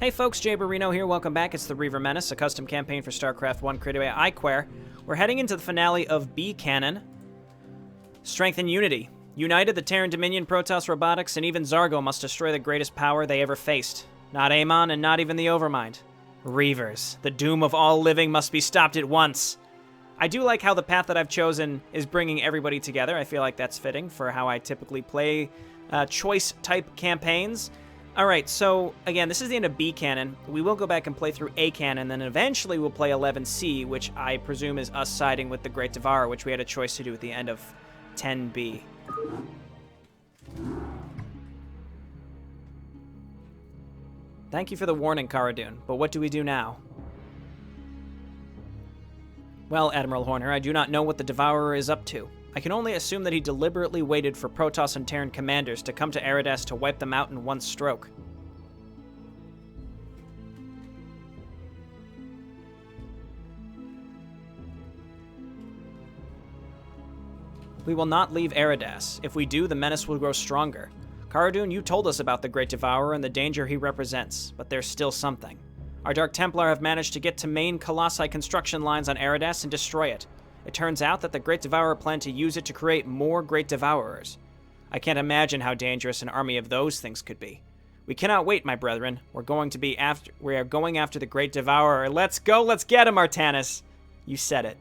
Hey folks, Jayborino here, welcome back. It's the Reaver Menace, a custom campaign for StarCraft 1 created by iquare. We're heading into the finale of B Canon. Strength and Unity. United, the Terran Dominion, Protoss Robotics, and even Zargo must destroy the greatest power they ever faced. Not Amon, and not even the Overmind. Reavers. The doom of all living must be stopped at once. I do like how the path that I've chosen is bringing everybody together. I feel like that's fitting for how I typically play choice-type campaigns. Alright, so, again, this is the end of B Canon. We will go back and play through A Canon, then eventually we'll play 11C, which I presume is us siding with the Great Devourer, which we had a choice to do at the end of 10B. Thank you for the warning, Caradun, but what do we do now? Well, Admiral Horner, I do not know what the Devourer is up to. I can only assume that he deliberately waited for Protoss and Terran commanders to come to Aradas to wipe them out in one stroke. We will not leave Aradas. If we do, the menace will grow stronger. Caradun, you told us about the Great Devourer and the danger he represents, but there's still something. Our Dark Templar have managed to get to main Colossi construction lines on Aradas and destroy it. It turns out that the Great Devourer planned to use it to create more Great Devourers. I can't imagine how dangerous an army of those things could be. We cannot wait, my brethren. We are going after the Great Devourer. Let's go, let's get him, Artanis! You said it.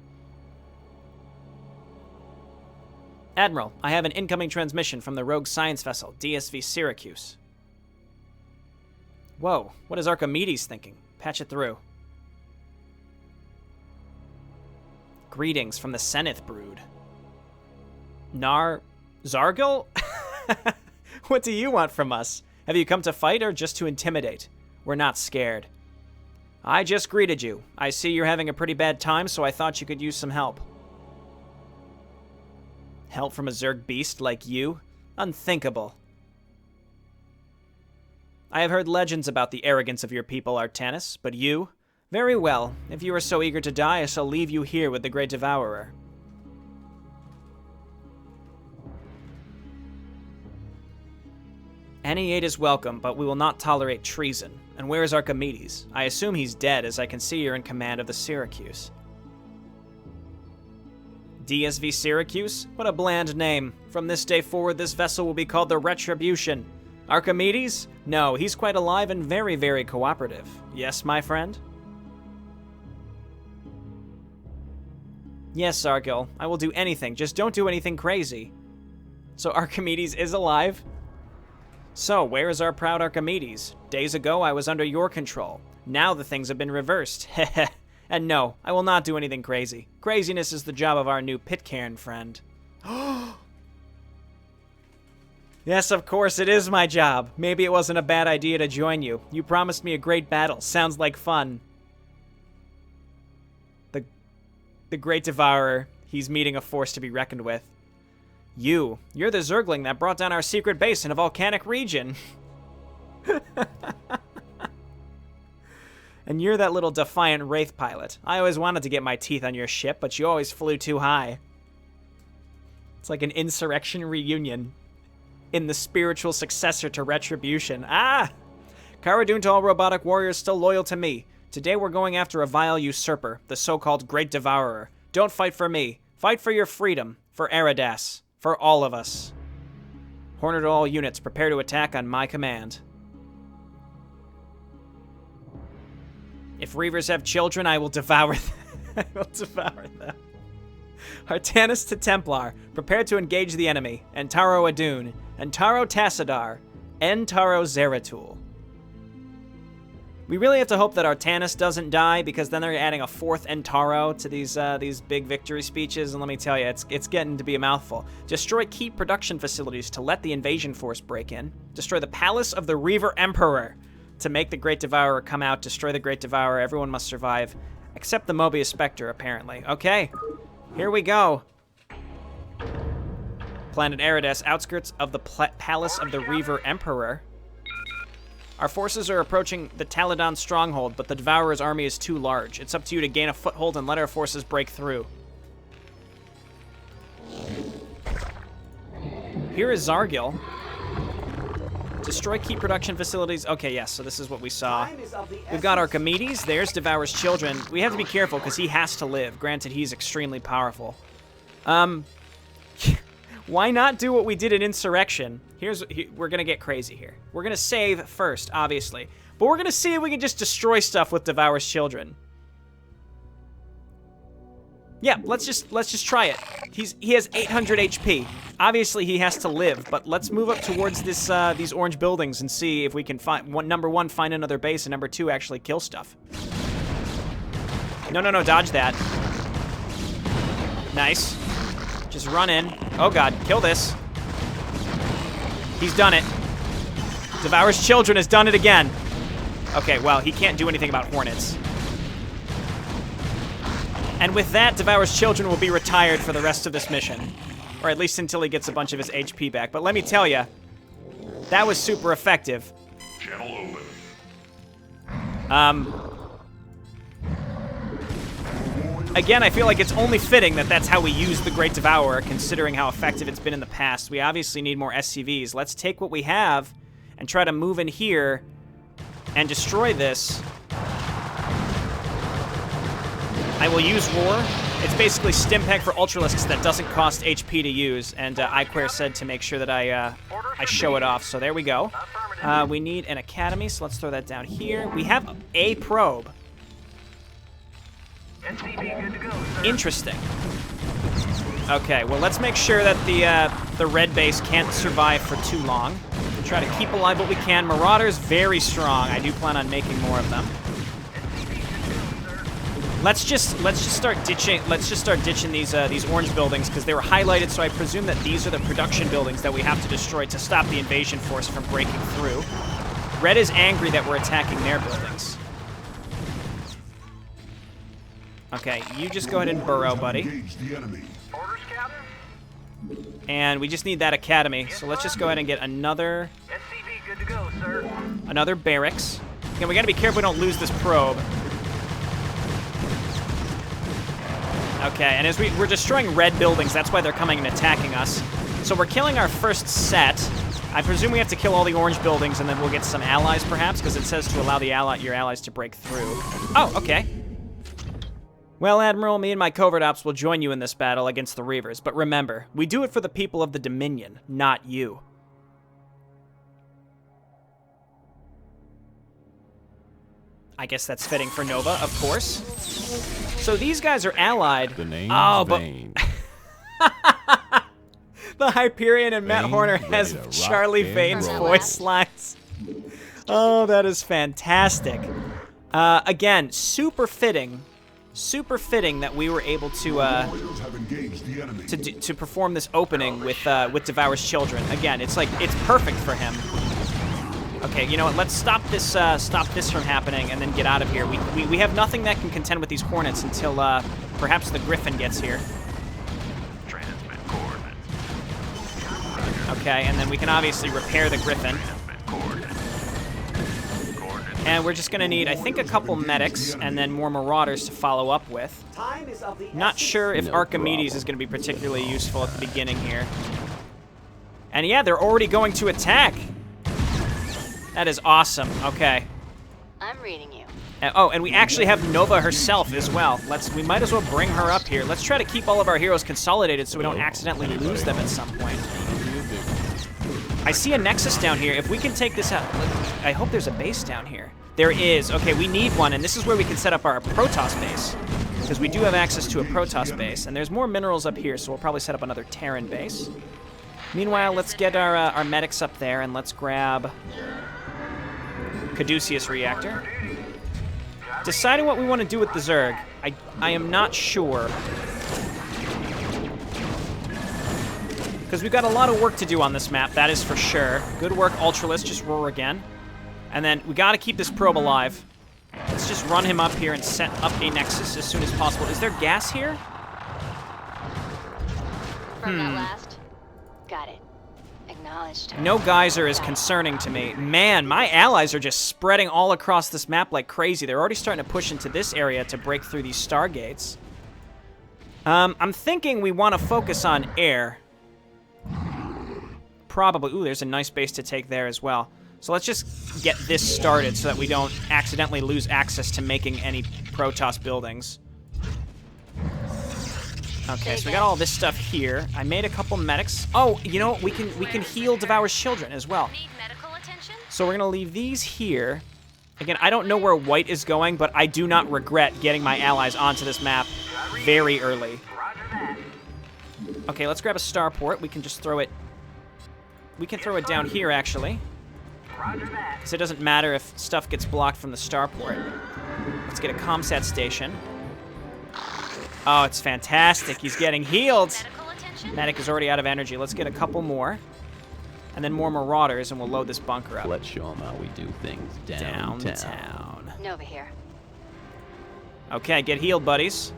Admiral, I have an incoming transmission from the rogue science vessel, DSV Syracuse. Whoa, what is Archimedes thinking? Patch it through. Greetings from the Zenith brood. Zargil? What do you want from us? Have you come to fight or just to intimidate? We're not scared. I just greeted you. I see you're having a pretty bad time, so I thought you could use some help. Help from a Zerg beast like you? Unthinkable. I have heard legends about the arrogance of your people, Artanis, but you? Very well. If you are so eager to die, I shall leave you here with the Great Devourer. Any aid is welcome, but we will not tolerate treason. And where is Archimedes? I assume he's dead, as I can see you're in command of the Syracuse. DSV Syracuse? What a bland name. From this day forward, this vessel will be called the Retribution. Archimedes? No, he's quite alive and very, very cooperative. Yes, my friend? Yes, Zargil, I will do anything, just don't do anything crazy. So Archimedes is alive? So, where is our proud Archimedes? Days ago, I was under your control. Now the things have been reversed. Heh. And no, I will not do anything crazy. Craziness is the job of our new Pitcairn friend. Yes, of course, it is my job. Maybe it wasn't a bad idea to join you. You promised me a great battle. Sounds like fun. The Great Devourer, he's meeting a force to be reckoned with. You're the Zergling that brought down our secret base in a volcanic region. And you're that little defiant Wraith pilot. I always wanted to get my teeth on your ship, but you always flew too high. It's like an insurrection reunion in the spiritual successor to Retribution. Caradun to all robotic warriors still loyal to me. Today we're going after a vile usurper, the so-called Great Devourer. Don't fight for me. Fight for your freedom. For Aradas. For all of us. Horner to all units, prepare to attack on my command. If Reavers have children, I will devour them. I will devour them. Artanis to Templar, prepare to engage the enemy. Entaro Adun. Entaro Tassadar. Entaro Zeratul. We really have to hope that Artanis doesn't die, because then they're adding a fourth Entaro to these big victory speeches, and let me tell you, it's getting to be a mouthful. Destroy key production facilities to let the invasion force break in. Destroy the palace of the Reaver Emperor to make the Great Devourer come out. Destroy the Great Devourer. Everyone must survive, except the Mobius Spectre, apparently. Okay, here we go. Planet Aradas, outskirts of the palace of the Reaver Emperor. Our forces are approaching the Taladon stronghold, but the Devourer's army is too large. It's up to you to gain a foothold and let our forces break through. Here is Zargil. Destroy key production facilities. Okay, yes, so this is what we saw. We've got Archimedes. There's Devour's Children. We have to be careful because he has to live. Granted, he's extremely powerful. Why not do what we did in Insurrection? We're going to get crazy here. We're going to save first, obviously. But we're going to see if we can just destroy stuff with Devour's Children. Yeah, let's just try it. He has 800 HP. Obviously, he has to live, but let's move up towards these orange buildings and see if we can number one, find another base, and number two, actually kill stuff. No, dodge that. Nice. Just run in. Oh god, kill this. He's done it. Devour's Children has done it again. Okay, well, he can't do anything about Hornets. And with that, Devour's Children will be retired for the rest of this mission. Or at least until he gets a bunch of his HP back. But let me tell you, that was super effective. Channel open. Again, I feel like it's only fitting that that's how we use the Great Devourer, considering how effective it's been in the past. We obviously need more SCVs. Let's take what we have and try to move in here and destroy this. I will use Roar. It's basically Stimpeg for Ultralisks that doesn't cost HP to use, and iquare said to make sure that I show it off, so there we go. We need an Academy, so let's throw that down here. We have a probe. Interesting. Okay, well, let's make sure that the red base can't survive for too long. We'll try to keep alive what we can. Marauders, very strong. I do plan on making more of them. Let's just start ditching. Let's just start ditching these orange buildings because they were highlighted. So I presume that these are the production buildings that we have to destroy to stop the invasion force from breaking through. Red is angry that we're attacking their buildings. Okay, you just go ahead and burrow, buddy. And we just need that Academy. So let's just go ahead and get another barracks. Again, we got to be careful we don't lose this probe. Okay, and as we're destroying red buildings, that's why they're coming and attacking us. So we're killing our first set. I presume we have to kill all the orange buildings, and then we'll get some allies, perhaps, because it says to allow your allies to break through. Oh, okay. Well, Admiral, me and my covert ops will join you in this battle against the Reavers, but remember, we do it for the people of the Dominion, not you. I guess that's fitting for Nova, of course. So these guys are allied. The name's Vane. The Hyperion and Matt Vane, Horner ready has to rock Charlie and Vane's roll. voice lines. Oh, that is fantastic. Again, super fitting that we were able to perform this opening with Devour's Children. Again, it's perfect for him. Okay, you know what? Let's stop this from happening and then get out of here. We have nothing that can contend with these Hornets until perhaps the Griffin gets here. Transmit coordinates. Okay, and then we can obviously repair the Griffin. And we're just gonna need, I think, a couple medics and then more marauders to follow up with. Not sure if Archimedes is gonna be particularly useful at the beginning here. And yeah, they're already going to attack. That is awesome. Okay. I'm reading you. Oh, and we actually have Nova herself as well. We might as well bring her up here. Let's try to keep all of our heroes consolidated so we don't accidentally lose them at some point. I see a Nexus down here. If we can take this out, I hope there's a base down here. There is. Okay, we need one, and this is where we can set up our Protoss base, because we do have access to a Protoss base, and there's more minerals up here, so we'll probably set up another Terran base. Meanwhile, let's get our medics up there, and let's grab Caduceus Reactor. Deciding what we want to do with the Zerg. I am not sure. Because we've got a lot of work to do on this map, that is for sure. Good work, Ultralist, just roar again. And then we got to keep this probe alive. Let's just run him up here and set up a Nexus as soon as possible. Is there gas here? From that last. Got it. Acknowledged. No geyser is concerning to me. Man, my allies are just spreading all across this map like crazy. They're already starting to push into this area to break through these stargates. I'm thinking we want to focus on air. probably... Ooh, there's a nice base to take there as well. So let's just get this started so that we don't accidentally lose access to making any Protoss buildings. Okay, so we got all this stuff here. I made a couple medics. Oh, you know what? We can heal Devour's children as well. Need medical attention? So we're gonna leave these here. Again, I don't know where white is going, but I do not regret getting my allies onto this map very early. Okay, let's grab a starport. We can just throw it... We can throw it down here, actually. Because it doesn't matter if stuff gets blocked from the starport. Let's get a comsat station. Oh, it's fantastic. He's getting healed. Medical attention? Medic is already out of energy. Let's get a couple more. And then more marauders, and we'll load this bunker up. Let's show them how we do things downtown. Downtown. Nova here. Okay, get healed, buddies.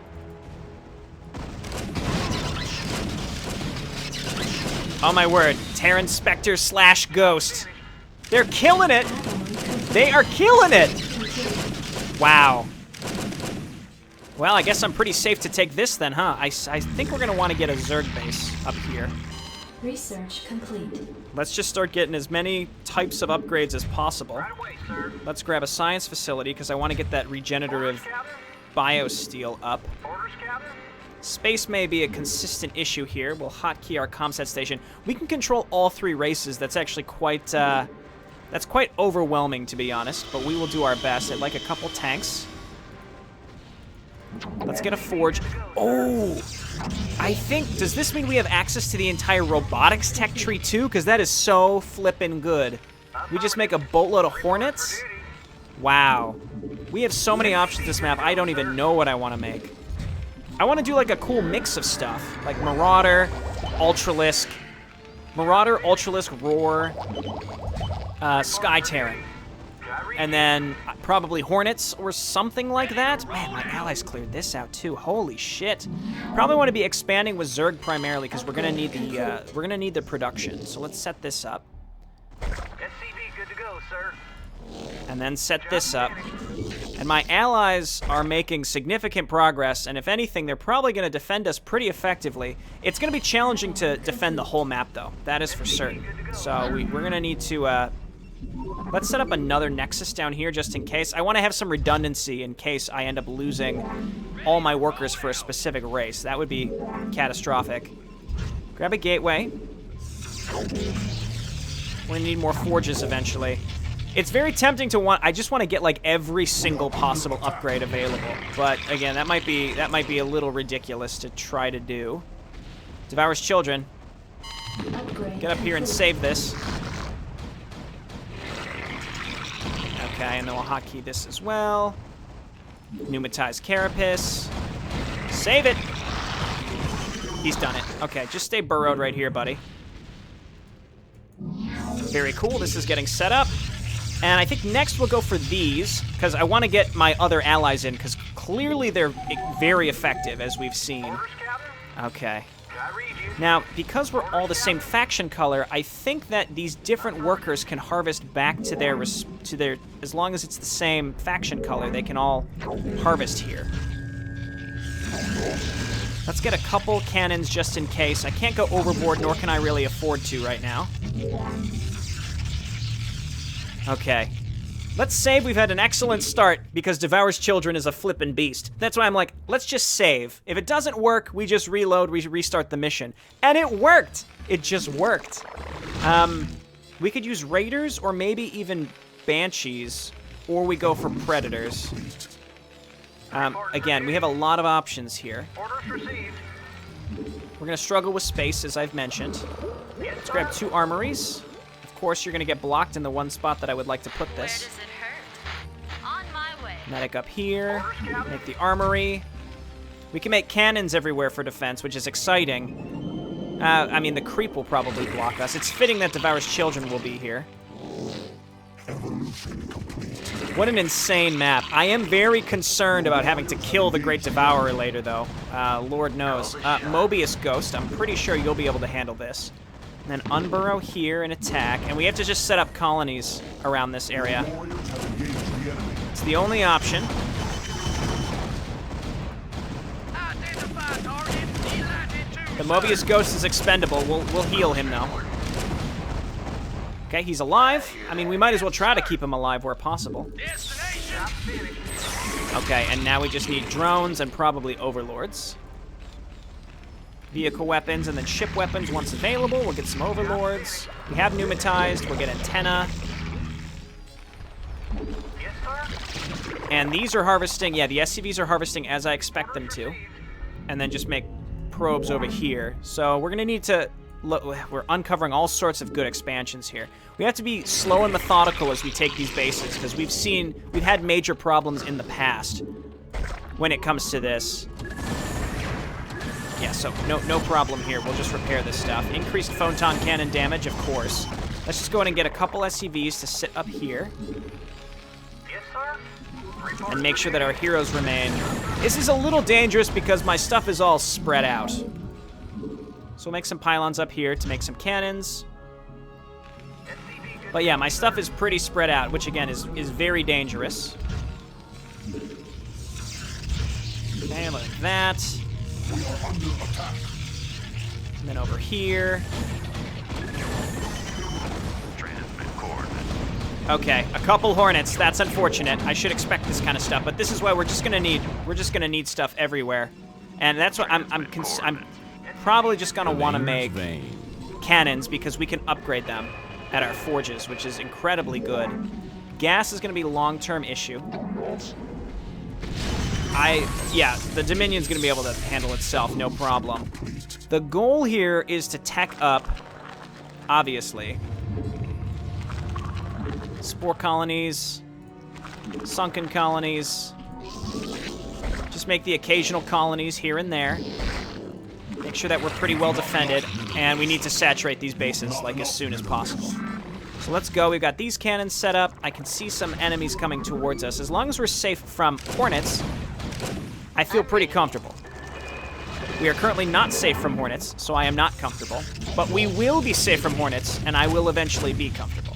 Oh my word. Terran Spectre / Ghost. They're killing it. They are killing it. Wow. Well, I guess I'm pretty safe to take this then, huh? I think we're going to want to get a Zerg base up here. Research complete. Let's just start getting as many types of upgrades as possible. Let's grab a science facility because I want to get that regenerative biosteel up. Space may be a consistent issue here. We'll hotkey our comsat station. We can control all 3 races. That's actually quite, that's quite overwhelming, to be honest, but we will do our best. I'd like a couple tanks. Let's get a forge. Oh! I think, does this mean we have access to the entire robotics tech tree too? Because that is so flippin' good. We just make a boatload of hornets? Wow. We have so many options this map, I don't even know what I want to make. I want to do like a cool mix of stuff. Like Marauder, Ultralisk, Roar, Sky Terran. And then probably Hornets or something like that. Man, my allies cleared this out too. Holy shit! Probably want to be expanding with Zerg primarily because we're gonna need the production. So let's set this up. SCV, good to go, sir. And then set this up. And my allies are making significant progress. And if anything, they're probably gonna defend us pretty effectively. It's gonna be challenging to defend the whole map, though. That is for certain. So we're gonna need to. Let's set up another nexus down here just in case. I want to have some redundancy in case I end up losing all my workers for a specific race. That would be catastrophic. Grab a gateway. We're going to need more forges eventually. It's very tempting to want... I just want to get like every single possible upgrade available. But again, that might be a little ridiculous to try to do. Devour's children. Get up here and save this. Okay, and then we'll hotkey this as well. Pneumatize Carapace. Save it! He's done it. Okay, just stay burrowed right here, buddy. Very cool, this is getting set up. And I think next we'll go for these, because I want to get my other allies in, because clearly they're very effective, as we've seen. Okay. Now, because we're all the same faction color, I think that these different workers can harvest back to their, as long as it's the same faction color, they can all harvest here. Let's get a couple cannons just in case. I can't go overboard, nor can I really afford to right now. Okay. Let's save. We've had an excellent start because Devour's Children is a flippin' beast. That's why I'm like, let's just save. If it doesn't work, we just reload, we restart the mission. And it worked! It just worked. We could use Raiders or maybe even Banshees, or we go for Predators. Again, we have a lot of options here. We're gonna struggle with space, as I've mentioned. Let's grab 2 armories. Of course, you're gonna get blocked in the one spot that I would like to put this. Where does it hurt? On my way. Medic up here. Make the armory. We can make cannons everywhere for defense, which is exciting. I mean, the creep will probably block us. It's fitting that Devour's Children will be here. What an insane map. I am very concerned about having to kill the Great Devourer later, though. Lord knows. Mobius Ghost, I'm pretty sure you'll be able to handle this. And then unburrow here and attack. And we have to just set up colonies around this area. It's the only option. The Mobius Ghost is expendable. We'll heal him, though. Okay, he's alive. I mean, we might as well try to keep him alive where possible. Okay, and now we just need drones and probably overlords. Vehicle weapons and then ship weapons once available. We'll get some overlords. We have pneumatized. We'll get antenna. And these are harvesting. Yeah, the SCVs are harvesting as I expect them to. And then just make probes over here. So we're going to need to... Look, we're uncovering all sorts of good expansions here. We have to be slow and methodical as we take these bases, because we've had major problems in the past when it comes to this. Yeah, so no problem here. We'll just repair this stuff. Increased photon cannon damage, of course. Let's just go ahead and get a couple SCVs to sit up here. And make sure that our heroes remain. This is a little dangerous because my stuff is all spread out. So we'll make some pylons up here to make some cannons. But yeah, my stuff is pretty spread out, which again is very dangerous. Okay, like that. And then over here. Okay, a couple hornets. That's unfortunate. I should expect this kind of stuff, but this is why we're just gonna need stuff everywhere, and that's what I'm probably just gonna want to make cannons because we can upgrade them at our forges, which is incredibly good. Gas is gonna be a long-term issue. Yeah, the Dominion's gonna be able to handle itself, no problem. The goal here is to tech up, obviously. Spore colonies, sunken colonies. Just make the occasional colonies here and there. Make sure that we're pretty well defended, and we need to saturate these bases like as soon as possible. So let's go. We've got these cannons set up. I can see some enemies coming towards us. As long as we're safe from hornets, I feel pretty comfortable. We are currently not safe from hornets, so I am not comfortable. But we will be safe from hornets, and I will eventually be comfortable.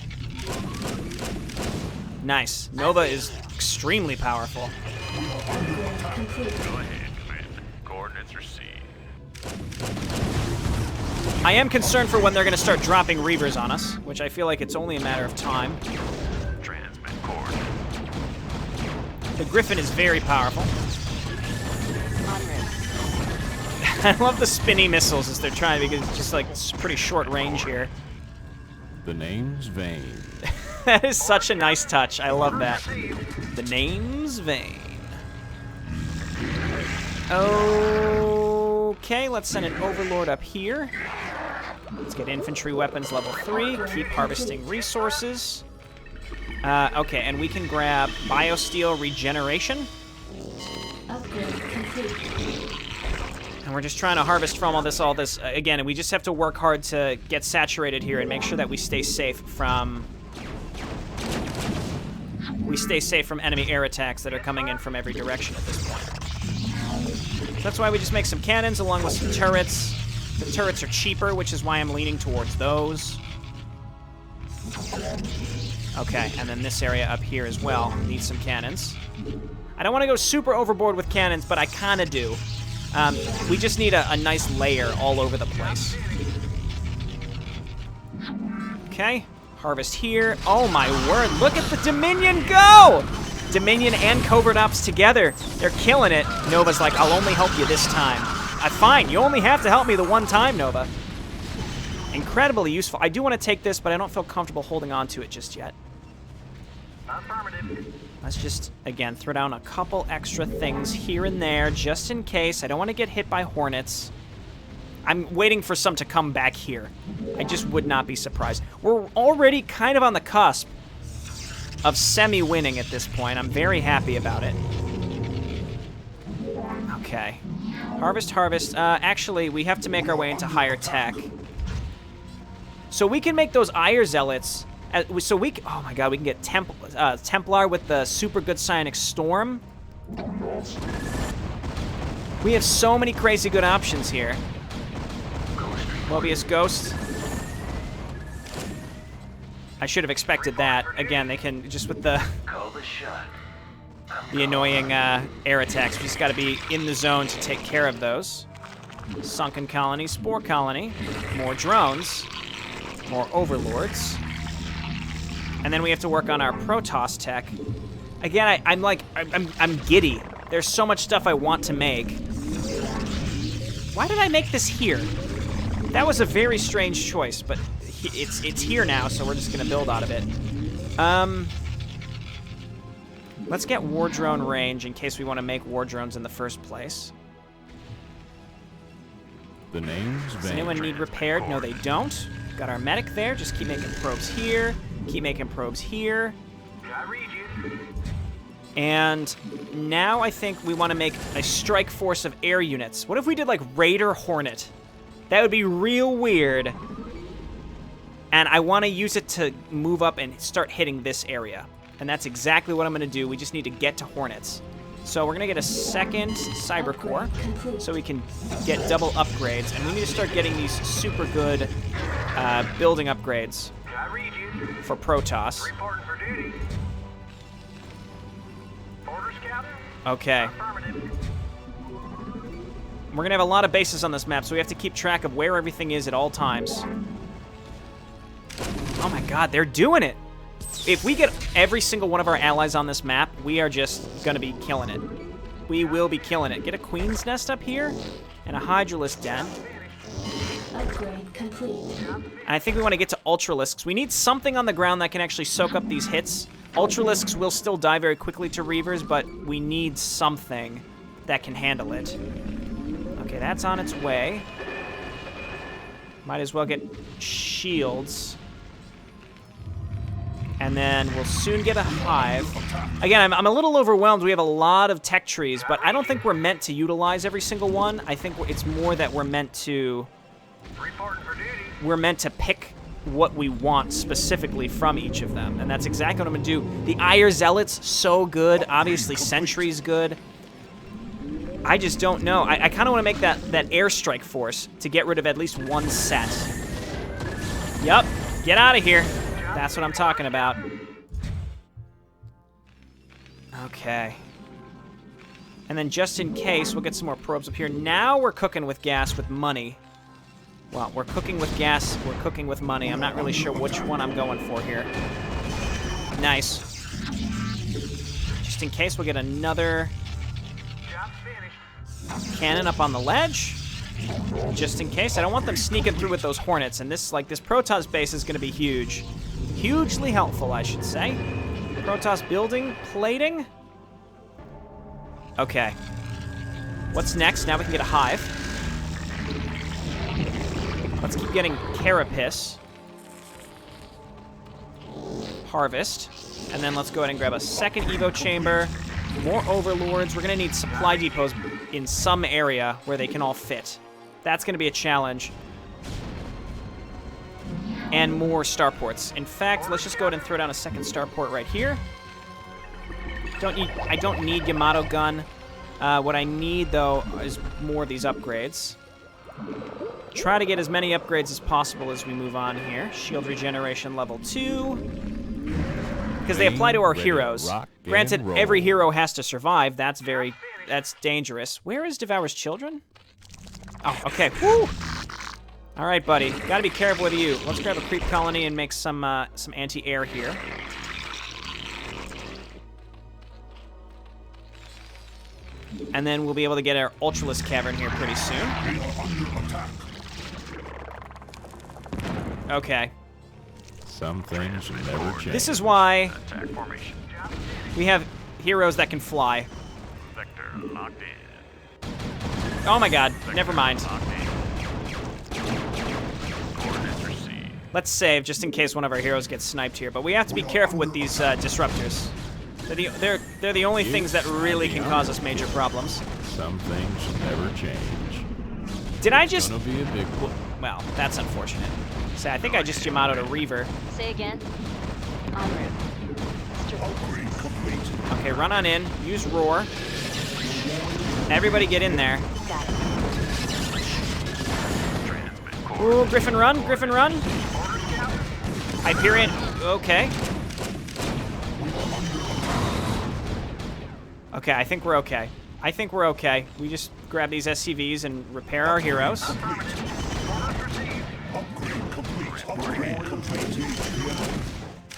Nice. Nova is extremely powerful. Go ahead, Commander. Coordinates received. I am concerned for when they're going to start dropping Reavers on us, which I feel like it's only a matter of time. Transmit coordinates. The Griffin is very powerful. I love the spinny missiles as they're trying, because it's just like it's pretty short range here. The name's Vane. That is such a nice touch. I love that. The name's Vane. Okay, let's send an Overlord up here. Let's get infantry weapons level 3. Keep harvesting resources. Okay, and we can grab Biosteel Regeneration. Upgrade complete. And we're just trying to harvest from all this. Again, we just have to work hard to get saturated here and make sure that we stay safe from... enemy air attacks that are coming in from every direction at this point. So that's why we just make some cannons along with some turrets. The turrets are cheaper, which is why I'm leaning towards those. Okay, and then this area up here as well needs some cannons. I don't want to go super overboard with cannons, but I kind of do. We just need a nice layer all over the place. Okay. Harvest here. Oh my word, look at the Dominion go! Dominion and Covert Ops together. They're killing it. Nova's like, I'll only help you this time. Fine, you only have to help me the one time, Nova. Incredibly useful. I do want to take this, but I don't feel comfortable holding on to it just yet. Affirmative. Let's just, again, throw down a couple extra things here and there, just in case. I don't want to get hit by hornets. I'm waiting for some to come back here. I just would not be surprised. We're already kind of on the cusp of semi-winning at this point. I'm very happy about it. Okay. Harvest, harvest. Actually, we have to make our way into higher tech. So we can make those Ire Zealots. Oh my god, we can get Templar with the super good Psionic Storm. We have so many crazy good options here. Mobius Ghost. I should have expected that. Again, they can, just with the annoying air attacks, we just got to be in the zone to take care of those. Sunken Colony, Spore Colony, more drones, more Overlords. And then we have to work on our Protoss tech. Again, I'm giddy. There's so much stuff I want to make. Why did I make this here? That was a very strange choice, but it's here now, so we're just gonna build out of it. Let's get War Drone range in case we want to make War Drones in the first place. The name's Does Vane. anyone need repaired? No, they don't. Got our medic there. Just keep making probes here. Keep making probes here. I read you. And now I think we want to make a strike force of air units. What if we did like Raider Hornet? That would be real weird. And I want to use it to move up and start hitting this area. And that's exactly what I'm going to do. We just need to get to Hornets. So we're going to get a second Cyber Core so we can get double upgrades. And we need to start getting these super good building upgrades I read you. for Protoss. Reporting for duty. Order scout. Okay. Affirmative. We're going to have a lot of bases on this map, so we have to keep track of where everything is at all times. Oh my god, they're doing it! If we get every single one of our allies on this map, we are just gonna be killing it. We will be killing it. Get a Queen's Nest up here, and a Hydralisk Den. Upgrade complete. And I think we want to get to Ultralisks. We need something on the ground that can actually soak up these hits. Ultralisks will still die very quickly to Reavers, but we need something that can handle it. Okay, that's on its way. Might as well get shields. And then we'll soon get a hive. Again, I'm a little overwhelmed. We have a lot of tech trees, but I don't think we're meant to utilize every single one. I think it's more that we're meant to... Reporting for duty. We're meant to pick what we want specifically from each of them. And that's exactly what I'm going to do. The Ire Zealot's so good. Obviously, Sentry's good. I just don't know. I kind of want to make that airstrike force to get rid of at least one set. Yup. Get out of here. That's what I'm talking about. Okay. And then just in case, we'll get some more probes up here. Now we're cooking with gas with money. Well, we're cooking with gas, we're cooking with money. I'm not really sure which one I'm going for here. Nice. Just in case, we'll get another Job's finished. cannon up on the ledge. Just in case. I don't want them sneaking through with those Hornets. And this Protoss base is going to be huge. Hugely helpful, I should say. Protoss building, plating. Okay. What's next? Now we can get a hive. Let's keep getting Carapace. Harvest. And then let's go ahead and grab a second Evo chamber. More Overlords. We're going to need supply depots in some area where they can all fit. That's going to be a challenge. And more starports. In fact, let's just go ahead and throw down a second starport right here. I don't need Yamato gun. What I need, though, is more of these upgrades. Try to get as many upgrades as possible as we move on here. Shield regeneration level 2. Because they apply to our heroes. Granted, every hero has to survive. That's dangerous. Where is Devour's Children? Oh, okay. Woo! All right, buddy. Gotta be careful with you. Let's grab a creep colony and make some anti-air here. And then we'll be able to get our Ultralisk Cavern here pretty soon. Okay. Some things never change. This is why Attack formation. we have heroes that can fly. Vector locked in. Oh my god, never mind. Locked in. Coordinates received. Let's save just in case one of our heroes gets sniped here, but we have to be careful with these disruptors. They're the only things that really can cause us major problems. Some things never change. Did I just... Gonna be a big one. Well, that's unfortunate. Say, I think I just Yamato'd a Reaver. Say again. En route. Mr. Okay, run on in. Use Roar. Everybody get in there. Got it. Transmit core. Ooh, Griffin run, Griffin run. Hyperion, okay. Okay, I think we're okay. I think we're okay. We just grab these SCVs and repair our heroes.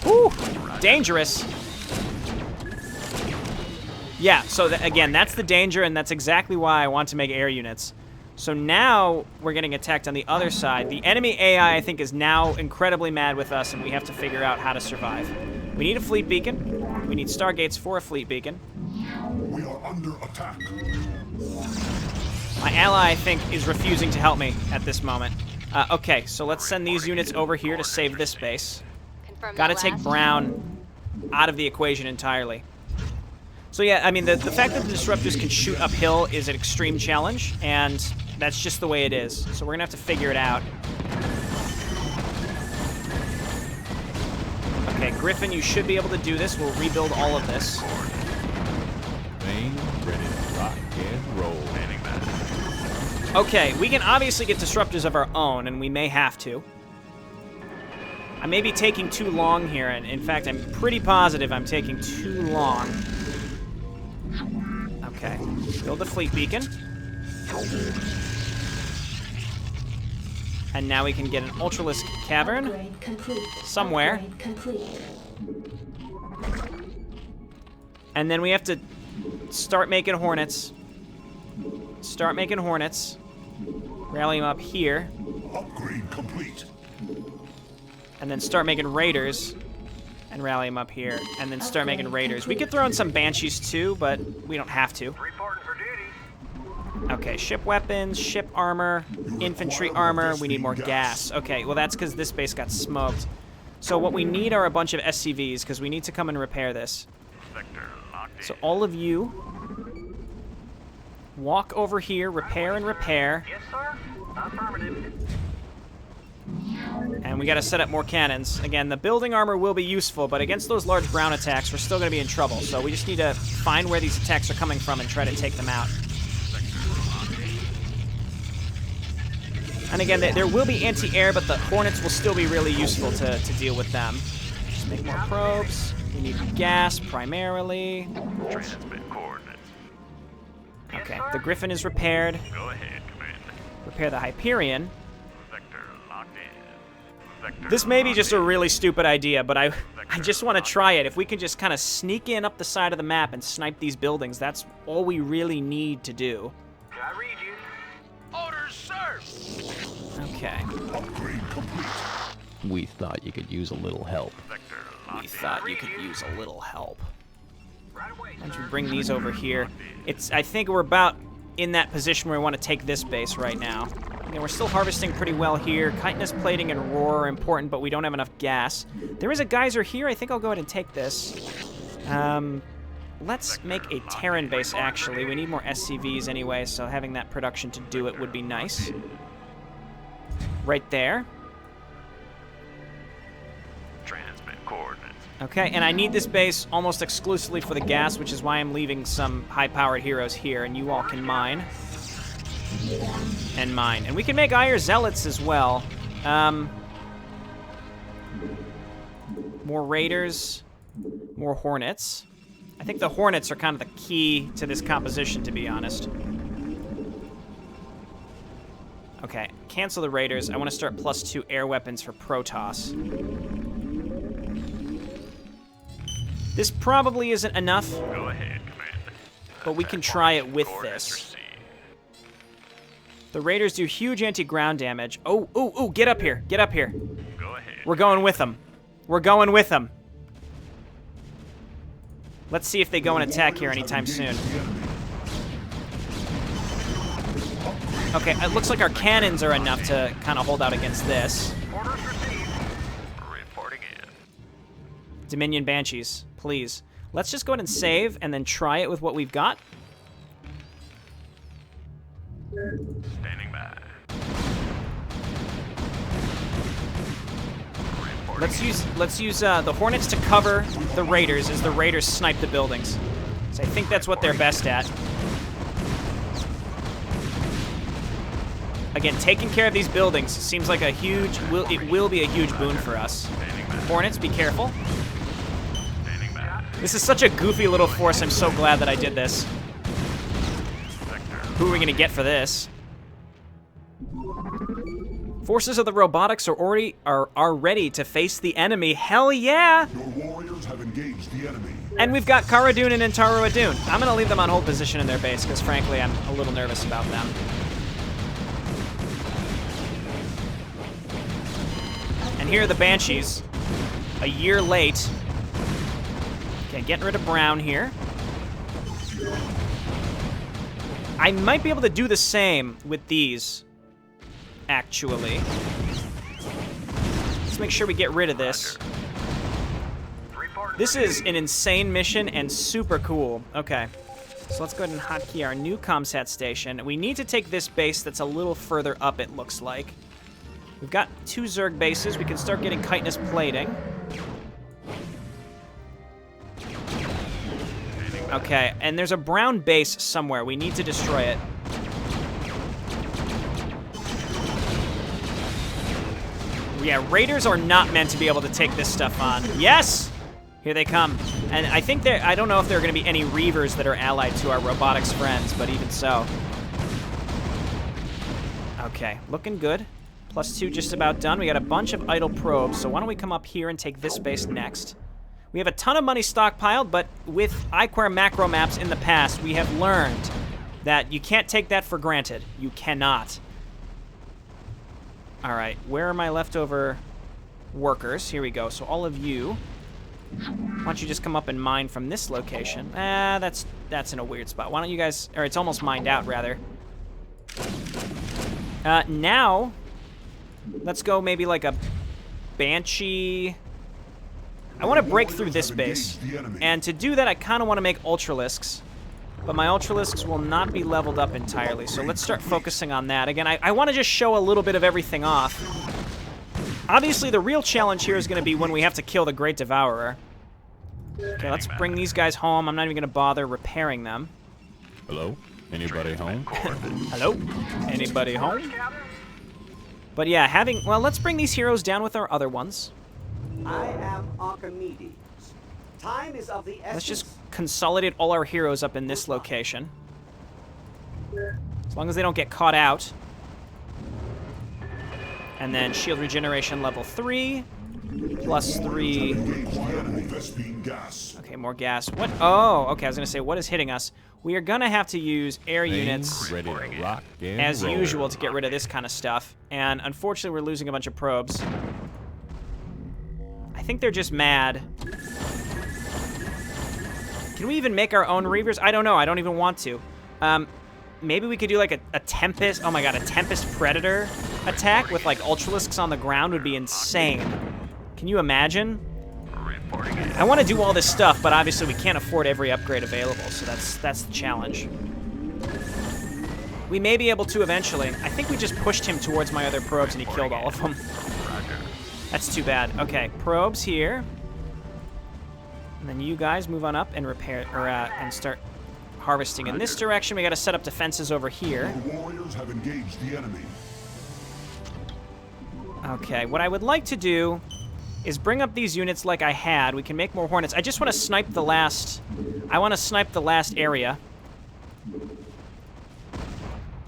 Woo! dangerous. Yeah, so again, that's the danger, and that's exactly why I want to make air units. So now we're getting attacked on the other side. The enemy AI, I think, is now incredibly mad with us, and we have to figure out how to survive. We need a fleet beacon. We need stargates for a fleet beacon. We are under attack. My ally, I think, is refusing to help me at this moment. Okay, so let's send these units over here to save this base. Confirm Gotta that take last. Brown out of the equation entirely. So yeah, I mean, the fact that the disruptors can shoot uphill is an extreme challenge, and that's just the way it is. So we're gonna have to figure it out. Okay, Griffin, you should be able to do this. We'll rebuild all of this. Main ready to rock and roll. Okay, we can obviously get disruptors of our own, and we may have to. I may be taking too long here, and in fact, I'm pretty positive I'm taking too long. Okay, build a fleet beacon. And now we can get an Ultralisk Cavern Upgrade complete. somewhere. Upgrade complete. And then we have to start making Hornets. Start making Hornets. Rally them up here. Upgrade complete. And then start making Raiders. And rally them up here. And then start making Raiders. We could throw in some Banshees too, but we don't have to. Reporting for duty. Okay, ship weapons, ship armor, infantry armor. We need more gas. Okay, well that's because this base got smoked. So what we need are a bunch of SCVs, because we need to come and repair this. Sector locked in. So all of you, walk over here, repair and repair. Yes, sir. Affirmative. And we gotta set up more cannons. Again, the building armor will be useful, but against those large brown attacks, we're still gonna be in trouble. So we just need to find where these attacks are coming from and try to take them out. And again, there will be anti-air, but the Hornets will still be really useful to deal with them. Just make more probes. We need gas, primarily. Transmit coordinates. Okay, the Griffin is repaired. Go ahead, Commander. Repair the Hyperion. Sector locked in. Sector This may be locked just a in. really stupid idea, but I just want to try it. If we can just kind of sneak in up the side of the map and snipe these buildings, that's all we really need to do. I read you. Orders, sir! Okay. Upgrade complete. We thought you could use a little help. Sector We locked in. thought you could use a little help. Right away, Why don't sir. you bring these over here? I think we're about in that position where we want to take this base right now. Again, we're still harvesting pretty well here. Chitinous plating and roar are important, but we don't have enough gas. There is a geyser here. I think I'll go ahead and take this. Let's make a Terran base, actually. We need more SCVs anyway, so having that production to do it would be nice. Right there. Transmit coordinates. Okay, and I need this base almost exclusively for the gas, which is why I'm leaving some high-powered heroes here, and you all can mine. And mine. And we can make Ire Zealots as well. More Raiders. More Hornets. I think the Hornets are kind of the key to this composition, to be honest. Okay, cancel the Raiders. I want to start +2 air weapons for Protoss. This probably isn't enough, Go ahead, Commander. but we can try it with Coordinates this. received. The Raiders do huge anti-ground damage. Oh, ooh, ooh, get up here. Get up here. Go ahead. We're going with them. We're going with them. Let's see if they go and attack here anytime soon. Okay, it looks like our cannons are enough to kind of hold out against this. Orders received. Reporting in. Dominion Banshees, please. Let's just go ahead and save and then try it with what we've got. Standing by. Let's use the Hornets to cover the Raiders as the Raiders snipe the buildings. So I think that's what they're best at. Again, taking care of these buildings seems like a huge, it will be a huge boon for us. Hornets, be careful. Standing by. This is such a goofy little force. I'm so glad that I did this. Who are we gonna get for this? Forces of the robotics are ready to face the enemy. Hell yeah! Your warriors have engaged the enemy. And we've got Cara Dune and Intaru Adun. I'm gonna leave them on hold position in their base, because frankly, I'm a little nervous about them. And here are the Banshees. A year late. Okay, getting rid of Brown here. I might be able to do the same with these, actually. Let's make sure we get rid of this. This is an insane mission and super cool. Okay, so let's go ahead and hotkey our new ComSat station. We need to take this base that's a little further up, it looks like. We've got 2 Zerg bases. We can start getting chitinous plating. Okay, and there's a brown base somewhere. We need to destroy it. Yeah, raiders are not meant to be able to take this stuff on. Yes! Here they come. And I think I don't know if there are going to be any Reavers that are allied to our robotics friends, but even so. Okay, looking good. +2 just about done. We got a bunch of idle probes, so why don't we come up here and take this base next? We have a ton of money stockpiled, but with iquare macro maps in the past, we have learned that you can't take that for granted. You cannot. All right, where are my leftover workers? Here we go. So all of you, why don't you just come up and mine from this location? That's in a weird spot. Why don't you guys, or it's almost mined out, rather. Now, let's go maybe like a Banshee. I want to break through this base, and to do that, I kind of want to make Ultralisks, but my Ultralisks will not be leveled up entirely, so let's start focusing on that. Again, I want to just show a little bit of everything off. Obviously, the real challenge here is going to be when we have to kill the Great Devourer. Okay, let's bring these guys home. I'm not even going to bother repairing them. Hello? Anybody home? Hello? Anybody home? But yeah, well, let's bring these heroes down with our other ones. I am Archimedes. Time is of the essence. Let's just consolidate all our heroes up in this location. As long as they don't get caught out. And then shield regeneration level 3. +3. Okay, more gas. What? Oh, okay, I was going to say, what is hitting us? We are going to have to use air units Ready to rock and as roll. usual to get rid of this kind of stuff. And unfortunately, we're losing a bunch of probes. I think they're just mad. Can we even make our own Reavers? I don't know. I don't even want to. Maybe we could do like a Tempest. Oh my god, a Tempest Predator attack with like Ultralisks on the ground would be insane. Can you imagine? I want to do all this stuff, but obviously we can't afford every upgrade available, so that's the challenge. We may be able to eventually. I think we just pushed him towards my other probes and he killed all of them. That's too bad. Okay, probes here. And then you guys move on up and repair, or and start harvesting in this direction. We got to set up defenses over here. The warriors have engaged the enemy. Okay, what I would like to do is bring up these units like I had. We can make more Hornets. I just want to snipe the last... I want to snipe the last area.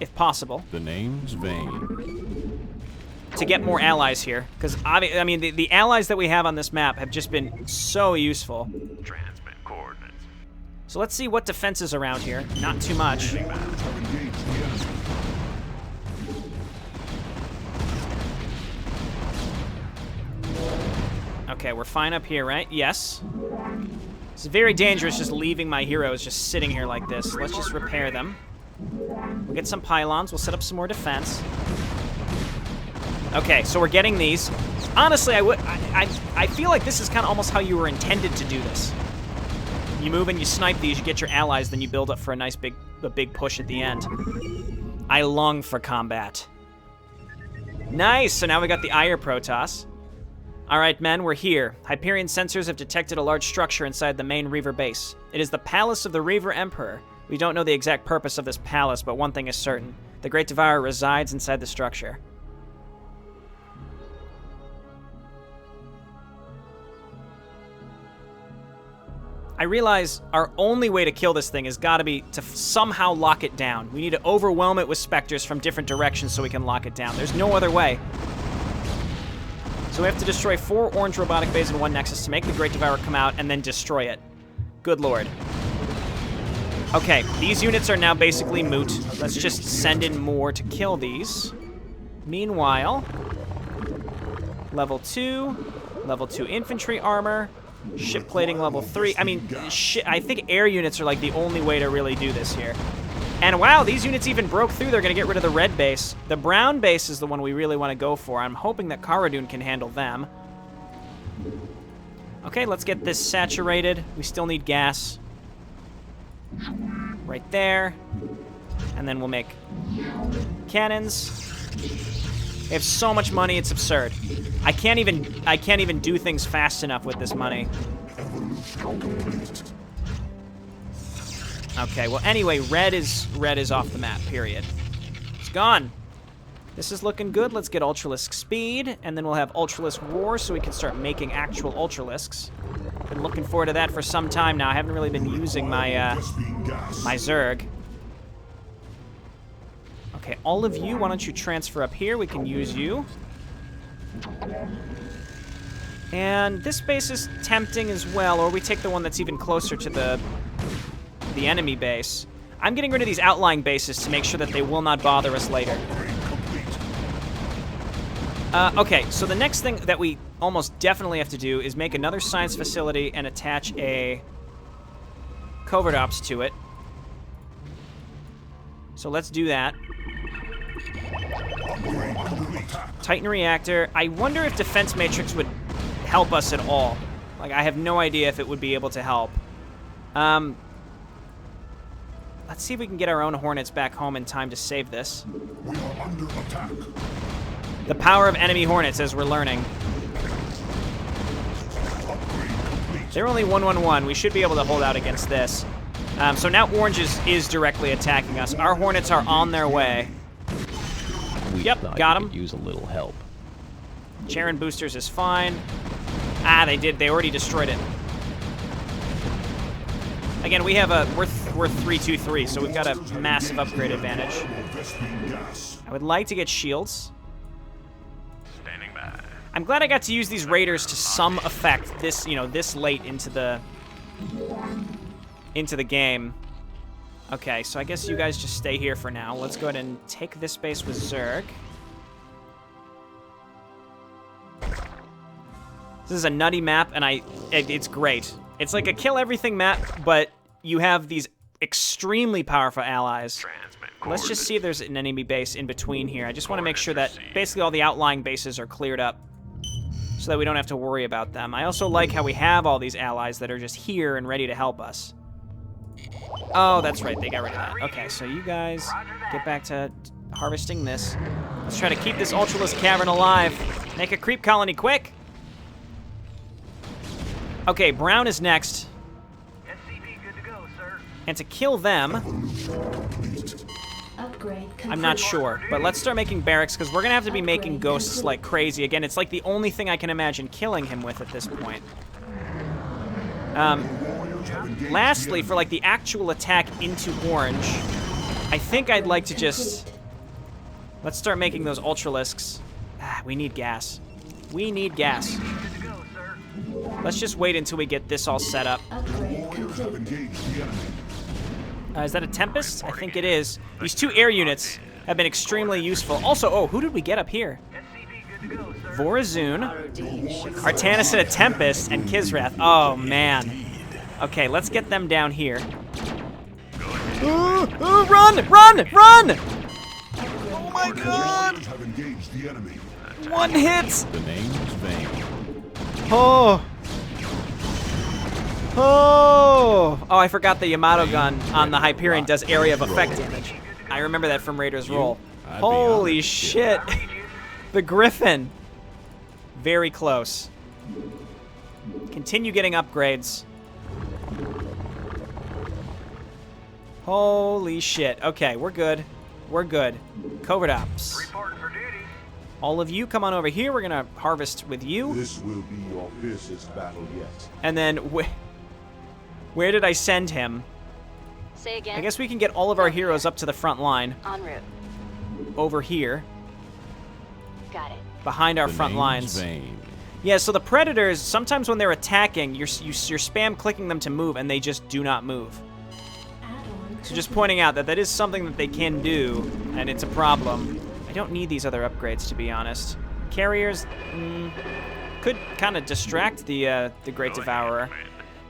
If possible. The name's Vane. To get more allies here. Because, I mean, the allies that we have on this map have just been so useful. Transmit coordinates. So let's see what defense is around here. Not too much. The warriors have engaged the enemy. Okay, we're fine up here, right? Yes. It's very dangerous just leaving my heroes just sitting here like this. Let's just repair them. We'll get some pylons. We'll set up some more defense. Okay, so we're getting these. Honestly, I feel like this is kind of almost how you were intended to do this. You move and you snipe these, you get your allies, then you build up for a nice big push at the end. I long for combat. Nice, so now we got the Ire Protoss. All right, men, we're here. Hyperion sensors have detected a large structure inside the main Reaver base. It is the palace of the Reaver Emperor. We don't know the exact purpose of this palace, but one thing is certain. The Great Devourer resides inside the structure. I realize our only way to kill this thing has got to be to somehow lock it down. We need to overwhelm it with specters from different directions so we can lock it down. There's no other way. So we have to destroy 4 orange robotic bays and 1 nexus to make the Great Devourer come out and then destroy it. Good lord. Okay, these units are now basically moot. Let's just send in more to kill these. Meanwhile, level 2 infantry armor, ship plating level 3. I mean, I think air units are like the only way to really do this here. And wow, these units even broke through. They're going to get rid of the red base. The brown base is the one we really want to go for. I'm hoping that Karadun can handle them. Okay, let's get this saturated. We still need gas. Right there. And then we'll make cannons. They have so much money, it's absurd. I can't even do things fast enough with this money. Okay, well anyway, red is off the map, period. It's gone. This is looking good. Let's get Ultralisk speed, and then we'll have Ultralisk war so we can start making actual Ultralisks. Been looking forward to that for some time now. I haven't really been using my my Zerg. Okay, all of you, why don't you transfer up here? We can use you. And this base is tempting as well, or we take the one that's even closer to the enemy base. I'm getting rid of these outlying bases to make sure that they will not bother us later. Okay, so the next thing that we almost definitely have to do is make another science facility and attach a covert ops to it. So let's do that. Titan reactor. I wonder if defense matrix would help us at all. Like, I have no idea if it would be able to help. Let's see if we can get our own Hornets back home in time to save this. We are under attack. The power of enemy Hornets, as we're learning. They're only 1-1-1. We should be able to hold out against this. So now Orange is directly attacking us. Our Hornets are on their way. Yep, got him. Use a little help. Charon boosters is fine. Ah, they did. They already destroyed it. Again, we have we're 3-2-3, so we've got a massive upgrade advantage. I would like to get shields. Standing by. I'm glad I got to use these raiders to some effect this, this late into the game. Okay, so I guess you guys just stay here for now. Let's go ahead and take this base with Zerg. This is a nutty map, and it's great. It's like a kill everything map, but you have these extremely powerful allies. Let's just see if there's an enemy base in between here. I just want to make sure that basically all the outlying bases are cleared up so that we don't have to worry about them. I also like how we have all these allies that are just here and ready to help us. Oh, that's right. They got rid of that. Okay, so you guys get back to harvesting this. Let's try to keep this Ultralisk cavern alive. Make a creep colony quick. Okay, brown is next. SCP good to go, sir. And to kill them, Upgrade complete. I'm not sure. But let's start making barracks, because we're going to have to be making ghosts like crazy. Again, it's like the only thing I can imagine killing him with at this point. Lastly, for like the actual attack into Orange, I think I'd like to just... Let's start making those Ultralisks. Ah, we need gas. We need gas. Let's just wait until we get this all set up. Upgrade Warriors have complete. engaged the enemy. Is that a Tempest? I think it is. These 2 air units have been extremely useful. Also, oh, who did we get up here? SCP good to go, sir. Vorazun, Artanis and a Tempest, and Kisrath. Oh, man. Okay, let's get them down here. Ooh, ooh, run! Run! Run! Oh my god! Warriors have engaged the enemy. 1 hit! The name's Vane. Oh! Oh! Oh, I forgot the Yamato gun on the Hyperion does area of effect damage. I remember that from Raider's Roll. I'd be Holy honored. shit! The Griffin. Very close. Continue getting upgrades. Holy shit. Okay, we're good. We're good. Covert Ops. Reporting for duty. All of you come on over here. We're gonna harvest with you. This will be your fiercest battle yet. And then, where did I send him? Say again. I guess we can get all of our heroes up to the front line. En route. Over here. Got it. Behind our The front name's lines. Vane. Yeah, so the Predators, sometimes when they're attacking, you're spam clicking them to move, and they just do not move. Add-on So just pointing out that that is something that they can do, and it's a problem. I don't need these other upgrades, to be honest. Carriers could kind of distract the Great Devourer.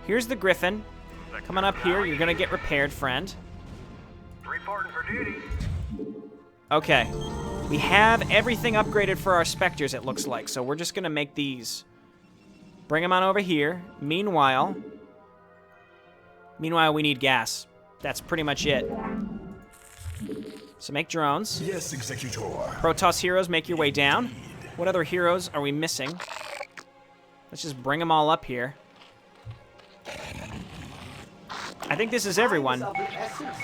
Here's the Griffin. Coming up here, you're gonna get repaired, friend. Reporting for duty. Okay. We have everything upgraded for our Spectres, it looks like, so we're just gonna make these. Bring them on over here. Meanwhile, we need gas. That's pretty much it. So make drones. Yes, Executor. Protoss heroes, make your way down. What other heroes are we missing? Let's just bring them all up here. I think this is everyone. Time is of the essence.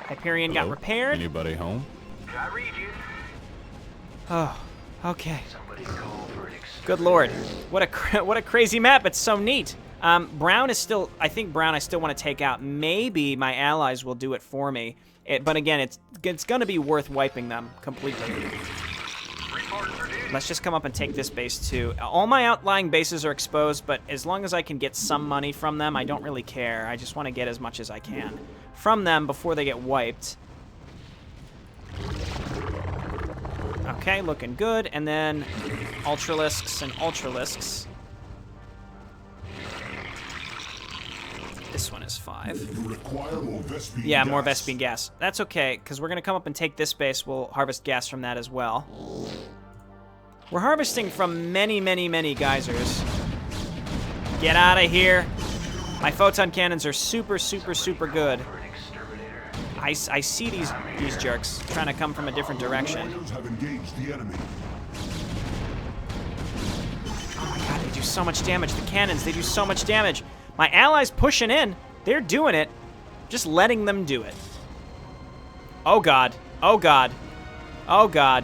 Hyperion got Hello? repaired. Anybody home? I read you. Oh, okay. Good lord. What a crazy map. It's so neat. Brown is still, I think Brown I still want to take out. Maybe my allies will do it for me. But again, it's going to be worth wiping them completely. Let's just come up and take this base too. All my outlying bases are exposed, but as long as I can get some money from them, I don't really care. I just want to get as much as I can from them before they get wiped. Okay, looking good. And then Ultralisks and Ultralisks. This one is 5. You require more Vespene Yeah, more gas. Vespene gas. That's okay, because we're going to come up and take this base. We'll harvest gas from that as well. We're harvesting from many, many, many geysers. Get out of here. My photon cannons are super, super, super good. I see these jerks trying to come from a different direction. Warriors have engaged the enemy. Oh my god, they do so much damage. The cannons, they do so much damage. My allies pushing in. They're doing it. Just letting them do it. Oh god. Oh god. Oh god.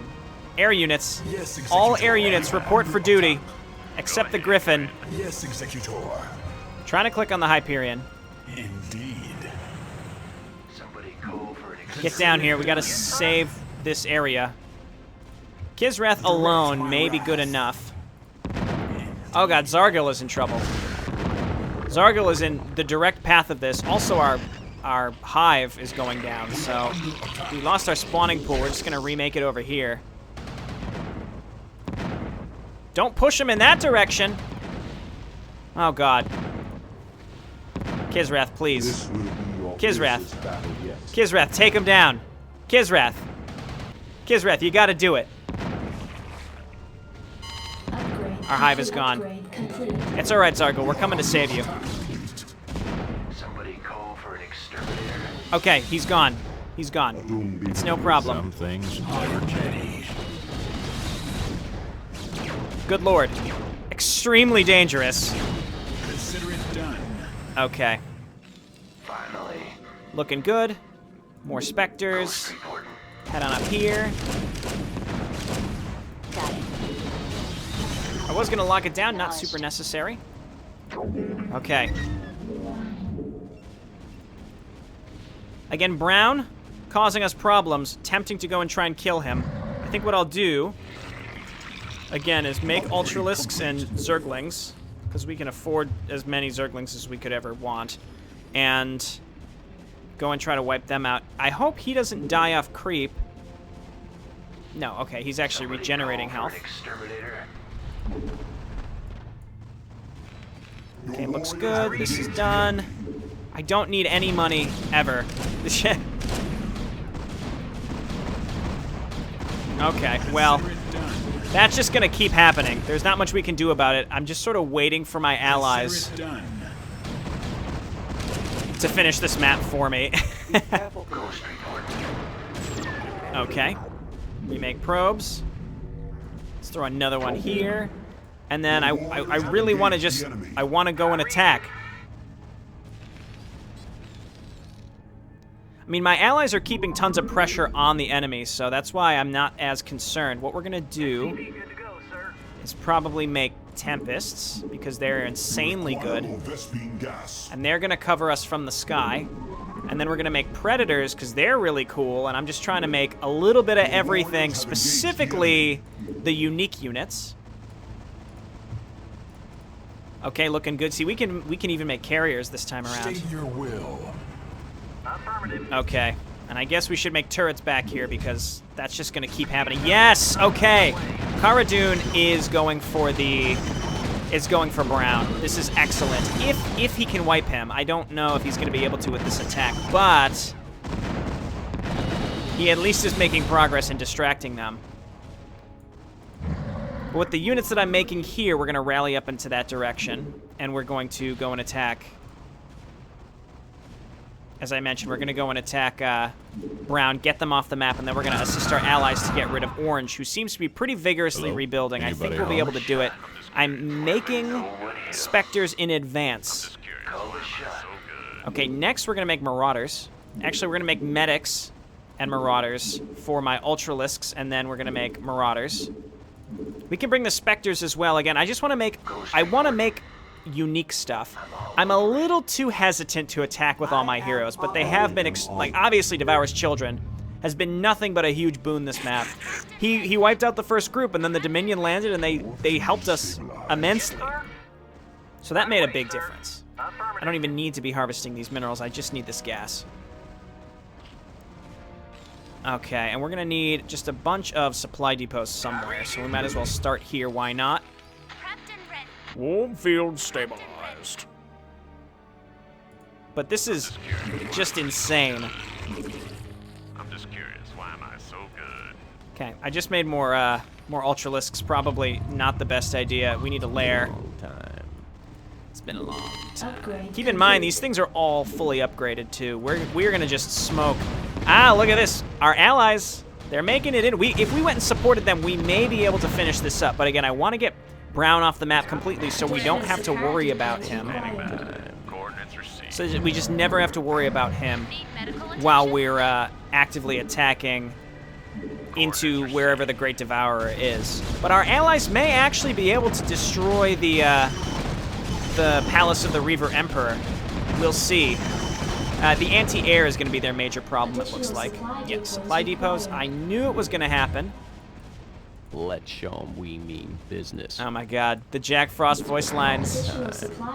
Air units. Yes, Executor. All air units report for duty. Except the Griffin. Yes, Executor. Trying to click on the Hyperion. Indeed. Get down here. We gotta save this area. Kisrath alone may be good enough. Oh god, Zargil is in trouble. Zargil is in the direct path of this. Also, our hive is going down, so we lost our spawning pool. We're just gonna remake it over here. Don't push him in that direction. Oh god. Kisrath, please. This will be your Kisrath. fiercest battle yet. Kisrath, take him down. Kisrath. Kisrath, you gotta do it. Upgrade. Our hive is gone. Upgrade complete. It's alright, Zargil. We're coming to save you. Somebody call for an exterminator. Okay, he's gone. He's gone. Doom be It's no problem. Some things never change. Good lord. Extremely dangerous. Consider it done. Okay. Finally. Looking good. More Spectres. Reporting. Head on up here. Got it. I was gonna lock it down, not super necessary. Okay. Again, Brown causing us problems, tempting to go and try and kill him. I think what I'll do, again, is make Ultralisks and Zerglings, because we can afford as many Zerglings as we could ever want, and go and try to wipe them out. I hope he doesn't die off creep. No, okay, he's actually regenerating health. Exterminator. Okay, looks good. This is done. I don't need any money ever. Okay, well, that's just gonna keep happening. There's not much we can do about it. I'm just sort of waiting for my allies to finish this map for me. Be careful. Ghost report. Okay. Remake probes. Let's throw another one here. And then I really want to just, I want to go and attack. I mean, my allies are keeping tons of pressure on the enemy, so that's why I'm not as concerned. What we're going to do Good to go, sir. is probably make Tempests, because they're insanely good. More Vespene gas. And they're going to cover us from the sky. And then we're going to make Predators, because they're really cool, and I'm just trying to make a little bit of everything, specifically the unique units. Okay, looking good. See, we can even make carriers this time around. State your will. Affirmative. Okay. And I guess we should make turrets back here because that's just going to keep happening. Yes! Okay. Cara Dune is going for Brown. This is excellent. If he can wipe him. I don't know if he's going to be able to with this attack, but he at least is making progress in distracting them. But with the units that I'm making here, we're going to rally up into that direction, and we're going to go and attack. As I mentioned, we're going to go and attack Brown, get them off the map, and then we're going to assist our allies to get rid of Orange, who seems to be pretty vigorously rebuilding. I think we'll be able to do it. I'm making Spectres in advance. Okay, next we're going to make Marauders. Actually, we're going to make Medics and Marauders for my Ultralisks, and then we're going to make Marauders. We can bring the Spectres as well. Again, I just want to make... I want to make unique stuff. I'm a little too hesitant to attack with all my heroes, but they have been... like, obviously, Devour's Children has been nothing but a huge boon this map. He wiped out the first group, and then the Dominion landed, and they helped us immensely. So that made a big difference. I don't even need to be harvesting these minerals. I just need this gas. Okay, and we're going to need just a bunch of supply depots somewhere, so we might as well start here. Why not? Warm field stabilized. But this is just insane. I'm just curious, why am I so good? Okay, I just made more Ultralisks. Probably not the best idea. We need a lair. It's been a long time. Upgrade. Keep in mind, these things are all fully upgraded, too. We're going to just smoke. Ah, look at this. Our allies, they're making it in. If we went and supported them, we may be able to finish this up. But again, I want to get Brown off the map completely so we don't have to worry about him. Coordinates received. So we just never have to worry about him while we're actively attacking into wherever the Great Devourer is. But our allies may actually be able to destroy the Palace of the Reaver Emperor. We'll see. The anti-air is going to be their major problem, it looks like. Yeah, supply depots. I knew it was going to happen. Let's show them we mean business. Oh my god, the Jack Frost voice lines.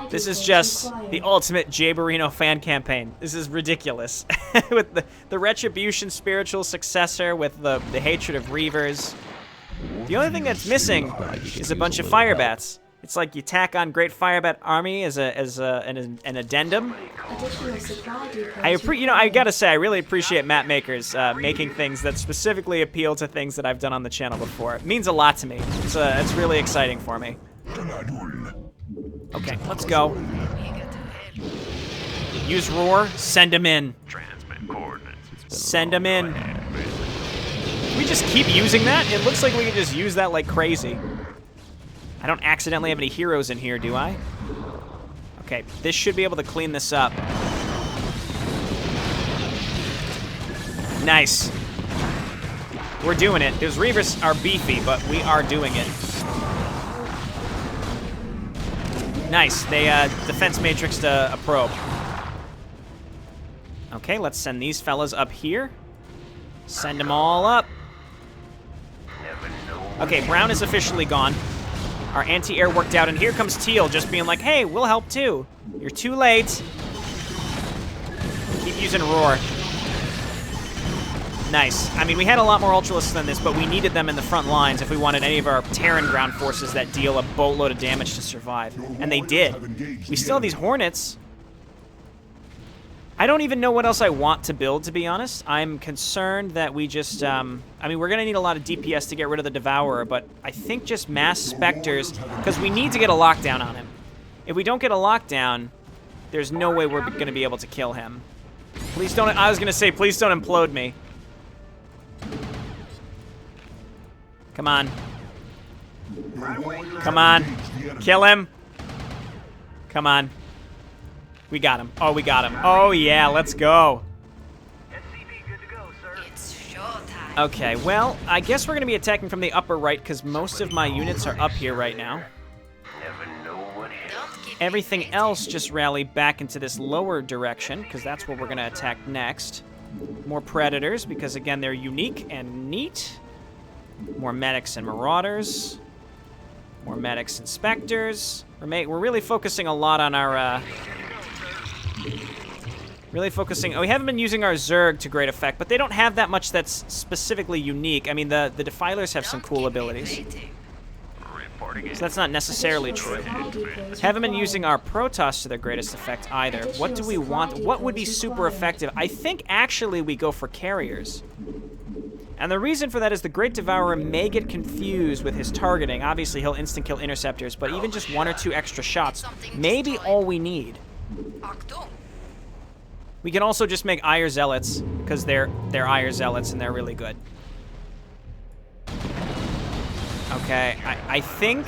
This is just the ultimate Jayborino fan campaign. This is ridiculous. With the Retribution spiritual successor, with the hatred of Reavers. The only thing that's missing is a bunch of Firebats. It's like you tack on Great Firebat Army as an addendum. I gotta say, I really appreciate map makers making things that specifically appeal to things that I've done on the channel before. It means a lot to me. It's really exciting for me. Okay, let's go. Use roar. Send him in. Transmit coordinates. Send him in. Can we just keep using that? It looks like we can just use that like crazy. I don't accidentally have any heroes in here, do I? Okay, this should be able to clean this up. Nice. We're doing it. Those Reavers are beefy, but we are doing it. Nice. They defense matrixed a probe. Okay, let's send these fellas up here. Send them all up. Okay, Brown is officially gone. Our anti-air worked out, and here comes Teal just being like, hey, we'll help too. You're too late. Keep using Roar. Nice. I mean, we had a lot more Ultralisks than this, but we needed them in the front lines if we wanted any of our Terran ground forces that deal a boatload of damage to survive. And they did. We still have these Hornets. I don't even know what else I want to build, to be honest. I'm concerned that we just, I mean, we're going to need a lot of DPS to get rid of the Devourer, but I think just mass Spectres, because we need to get a lockdown on him. If we don't get a lockdown, there's no way we're going to be able to kill him. Please don't, I was going to say, please don't implode me. Come on. Come on. Kill him. Come on. We got him. Oh, we got him. Oh, yeah, let's go. SCV good to go, sir. It's showtime. Okay, well, I guess we're going to be attacking from the upper right because most of my units are up here right now. Never know what hit. Don't give Everything me else just rallied back into this lower direction because that's where we're going to attack next. More Predators because, again, they're unique and neat. More Medics and Marauders. More medics and specters. We're really focusing a lot on our, really focusing... Oh, we haven't been using our Zerg to great effect, but they don't have that much that's specifically unique. I mean, the Defilers have some cool abilities. So that's not necessarily true. Haven't been using our Protoss to their greatest effect either. What do we want? What would be super effective? I think actually we go for carriers. And the reason for that is the Great Devourer may get confused with his targeting. Obviously, he'll instant kill interceptors, but even just 1 or 2 extra shots may be all we need. We can also just make Ire Zealots, because they're Ire Zealots and they're really good. Okay, I think...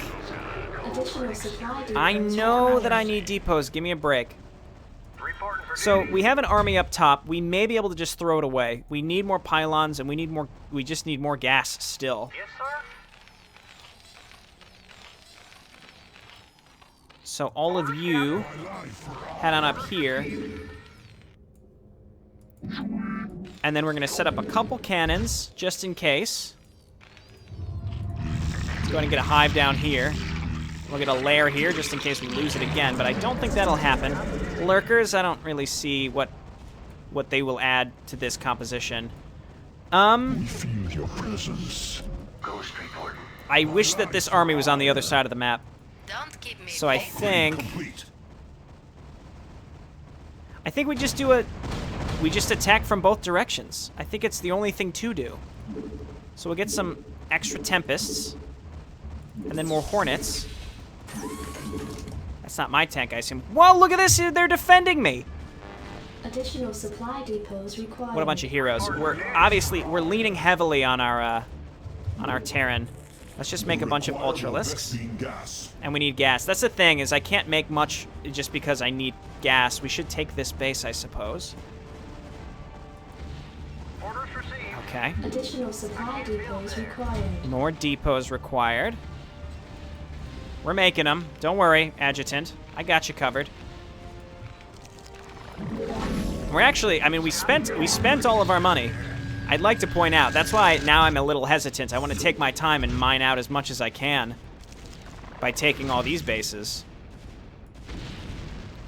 I know that I need depots. Give me a break. So we have an army up top. We may be able to just throw it away. We need more pylons, and we just need more gas still. Yes, sir. So all of you head on up here. And then we're going to set up a couple cannons, just in case. Let's go ahead and get a hive down here. We'll get a lair here, just in case we lose it again, but I don't think that'll happen. Lurkers, I don't really see what they will add to this composition. Feel your presence. Ghost report. I wish that this army was on the other side of the map. So I think Complete. we just do we just attack from both directions. I think it's the only thing to do. So we'll get some extra Tempests, and then more Hornets. That's not my tank, I assume. Whoa, look at this! They're defending me! Additional supply depots required. What a bunch of heroes. We're leaning heavily on our Terran. Let's just make a bunch of Ultralisks. Investing gas. And we need gas. That's the thing, is I can't make much just because I need gas. We should take this base, I suppose. Orders received. Okay. Additional supply depots required. More depots required. We're making them. Don't worry, Adjutant. I got you covered. We're actually, I mean, we spent all of our money. I'd like to point out, that's why now I'm a little hesitant. I want to take my time and mine out as much as I can by taking all these bases.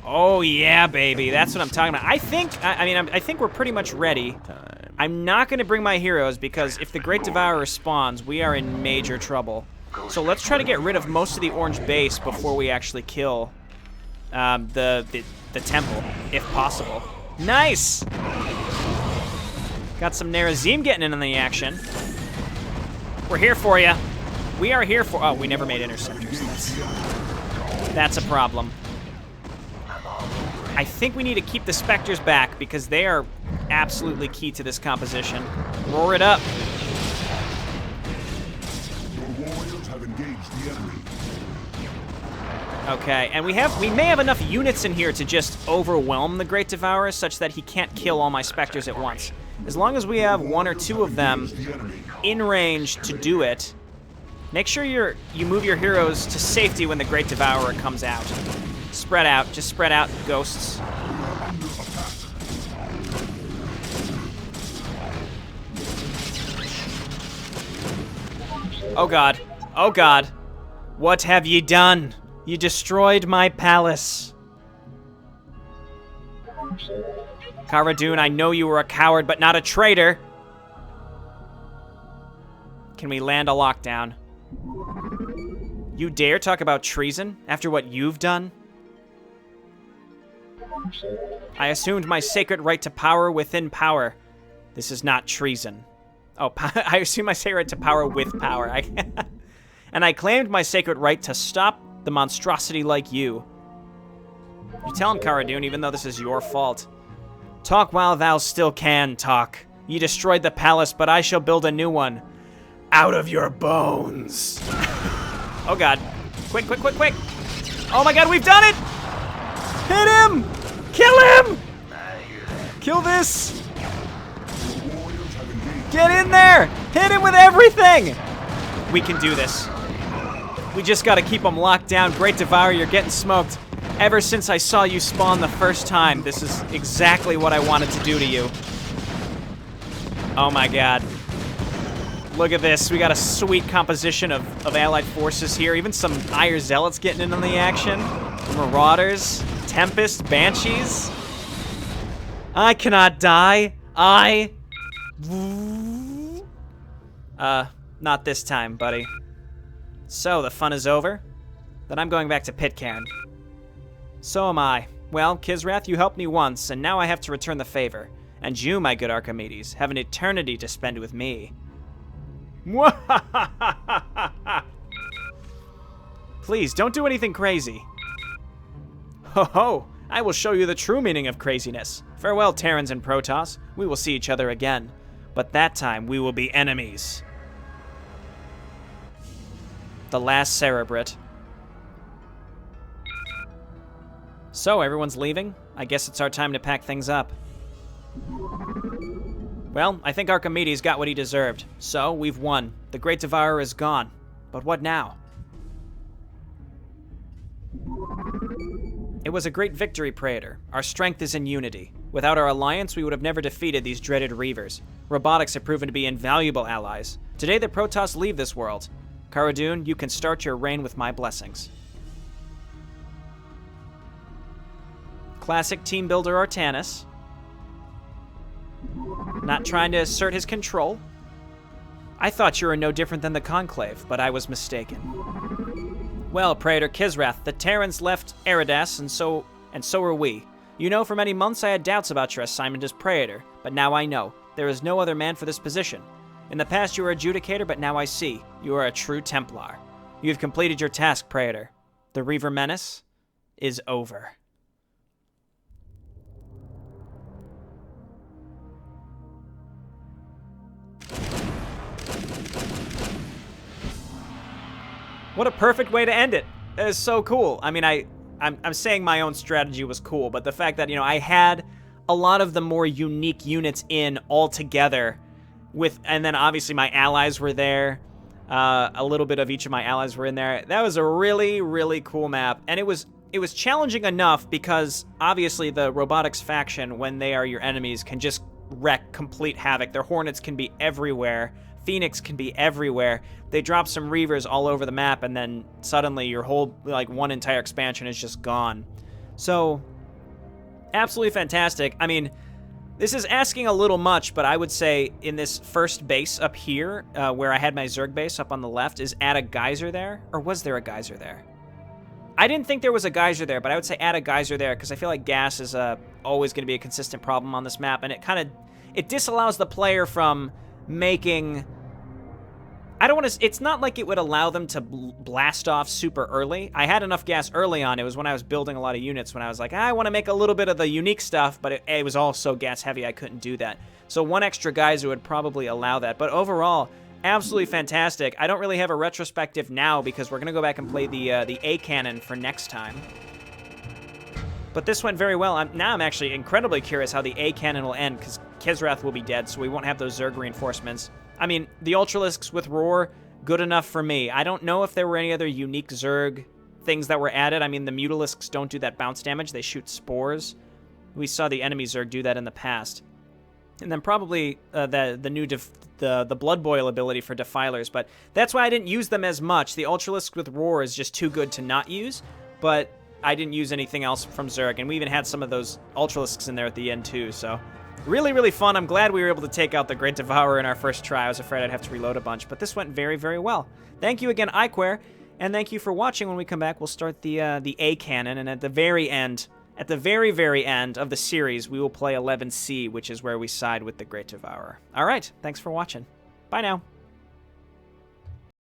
Oh yeah, baby. That's what I'm talking about. I think we're pretty much ready. I'm not going to bring my heroes because if the Great Devourer spawns, we are in major trouble. So let's try to get rid of most of the orange base before we actually kill the temple, if possible. Nice! Got some Nerazim getting in on the action. We're here for you. We are here for... Oh, we never made interceptors. That's a problem. I think we need to keep the Spectres back because they are absolutely key to this composition. Roar it up. Your warriors have engaged the enemy. Okay, and we may have enough units in here to just overwhelm the Great Devourer such that he can't kill all my Spectres at once. As long as we have 1 or 2 of them in range to do it, make sure you move your heroes to safety when the Great Devourer comes out. Spread out, just spread out, ghosts. Oh god, oh god. What have ye done? You destroyed my palace. Cara Dune, I know you were a coward, but not a traitor. Can we land a lockdown? You dare talk about treason after what you've done? I assumed my sacred right to power within power. This is not treason. Oh, I assume my sacred right to power with power. And I claimed my sacred right to stop the monstrosity like you. You tell him, Cara Dune, even though this is your fault. Talk while thou still can talk. You destroyed the palace, but I shall build a new one. Out of your bones. Oh god. Quick, quick, quick, quick. Oh my god, we've done it! Hit him! Kill him! Kill this! Get in there! Hit him with everything! We can do this. We just gotta keep them locked down. Great Devourer, you're getting smoked. Ever since I saw you spawn the first time, this is exactly what I wanted to do to you. Oh my god. Look at this. We got a sweet composition of allied forces here. Even some Ire Zealots getting in on the action. Marauders, Tempest, Banshees. I cannot die. Not this time, buddy. So, the fun is over? Then I'm going back to Pitcairn. So am I. Well, Kisrath, you helped me once, and now I have to return the favor. And you, my good Archimedes, have an eternity to spend with me. Please, don't do anything crazy. Ho ho! I will show you the true meaning of craziness. Farewell, Terrans and Protoss. We will see each other again. But that time, we will be enemies. The last Cerebrit. So, everyone's leaving? I guess it's our time to pack things up. Well, I think Archimedes got what he deserved. So, we've won. The Great Devourer is gone. But what now? It was a great victory, Praetor. Our strength is in unity. Without our alliance, we would have never defeated these dreaded Reavers. Robotics have proven to be invaluable allies. Today, the Protoss leave this world. Cara Dune, you can start your reign with my blessings. Classic team builder Artanis. Not trying to assert his control. I thought you were no different than the Conclave, but I was mistaken. Well, Praetor Kisrath, the Terrans left Eridas, and so are we. You know, for many months I had doubts about your assignment as Praetor, but now I know. There is no other man for this position. In the past you were Adjudicator, but now I see. You are a true Templar. You have completed your task, Praetor. The Reaver Menace is over. What a perfect way to end it. That is so cool. I mean, I'm saying my own strategy was cool, but the fact that, you know, I had a lot of the more unique units in all together with, and then obviously my allies were there. A little bit of each of my allies were in there. That was a really, really cool map. And it was challenging enough because obviously the robotics faction, when they are your enemies, can just wreak complete havoc. Their Hornets can be everywhere. Phoenix can be everywhere. They drop some Reavers all over the map, and then suddenly your whole, like, one entire expansion is just gone. So, absolutely fantastic. I mean, this is asking a little much, but I would say in this first base up here, where I had my Zerg base up on the left, is add a geyser there? Or was there a geyser there? I didn't think there was a geyser there, but I would say add a geyser there, because I feel like gas is always going to be a consistent problem on this map, and it disallows the player from making... I don't want to... It's not like it would allow them to blast off super early. I had enough gas early on. It was when I was building a lot of units when I was like, I want to make a little bit of the unique stuff, but it was all so gas heavy I couldn't do that. So one extra geyser would probably allow that. But overall, absolutely fantastic. I don't really have a retrospective now because we're going to go back and play the A cannon for next time. But this went very well. Now I'm actually incredibly curious how the A cannon will end because Kisrath will be dead, so we won't have those Zerg reinforcements. I mean, the Ultralisks with Roar, good enough for me. I don't know if there were any other unique Zerg things that were added. I mean, the Mutalisks don't do that bounce damage. They shoot spores. We saw the enemy Zerg do that in the past. And then probably the new the Blood Boil ability for Defilers, but that's why I didn't use them as much. The Ultralisk with Roar is just too good to not use, but I didn't use anything else from Zerg, and we even had some of those Ultralisks in there at the end too, so... Really, really fun. I'm glad we were able to take out the Great Devourer in our first try. I was afraid I'd have to reload a bunch, but this went very, very well. Thank you again, iquare, and thank you for watching. When we come back, we'll start the A cannon, and at the very end, at the very, very end of the series, we will play 11C, which is where we side with the Great Devourer. All right, thanks for watching. Bye now.